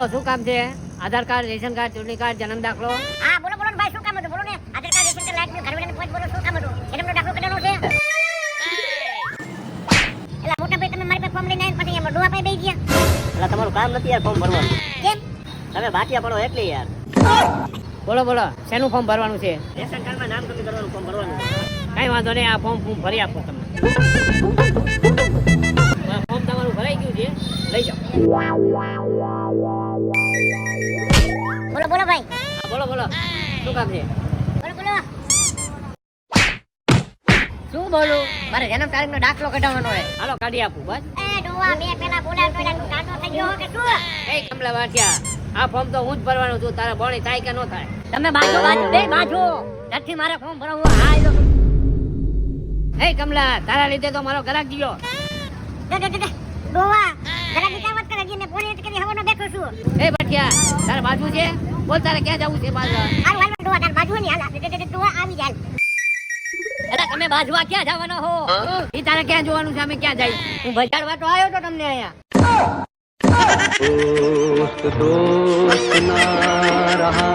તો શું કામ છે? આધાર કાર્ડ, રેશન કાર્ડ, ચૂંટણી કાર્ડ, જન્મ દાખલો. હા બોલો બોલો ને ભાઈ, શું કામ હતું બોલો ને? Aadhaar card, ration card, light bill, ઘરવાળાની ફોજ, બોલો શું કામ હતું? જન્મનો દાખલો કઢાવવાનો છે. એલા મોટા ભાઈ, તમે મારી પાસે ફોર્મ લઈને આવીને પછી એમાં ડોહા પાસે બેસી ગયા. એટલે તમારું કામ નથી યાર ફોર્મ ભરવાનું. કેમ? તમે બાટિયા પડો એટલે યાર. બોલો બોલો, શેનું ફોર્મ ભરવાનું છે? રેશન કાર્ડમાં નામ કમી કરવાનું ફોર્મ ભરવાનું. કઈ વાંધો નહીં, આ ફોર્મ હું ભરી આપું તમને. ફોર્મ તમારું ભરાઈ ગયું છે, લઈ જાઓ. બોલો બોલો ભાઈ. હા બોલો બોલો, શું કામ છે? બોલો બોલો. શું બોલું? મારે જન્મ તારીખનો દાખલો કઢાવવાનો છે. હાલો કાઢી આપું બસ. એ ડોહા બે પેલા બોલાવ તો એનું કાંટો થઈ ગયો કે શું? એ કમલા વાંચ્યા, આ ફોર્મ તો હું જ ભરવાનું છું. તારે બોણી થાય કે ન થાય? તમે બાજુ બાજુ બે બાજુ. નથી મારે ફોર્મ ભરવું. હા એ તો એ કમલા, તારા લીધે તો મારો ગ્રાહક ગયો. ડોહા જરા નીચે વાત કરે, મેં પોલીસ કરી હવાનો બેઠો છું. એ ભટિયા, તારે બાજુ છે? બોલ, તારે ક્યાં જવું છે? બાજુ હાલ હાલ ડોહા તાર બાજુ ની હાલ. ડોહા આવી જાય. અરે તમે બાજવા ક્યાં જવાના હો? ઈ તારે ક્યાં જોવાનું છે? અમે ક્યાં જઈ? હું બજારવા તો આવ્યો તો તમને અહીંયા. दोस्त दोस्त ना रहा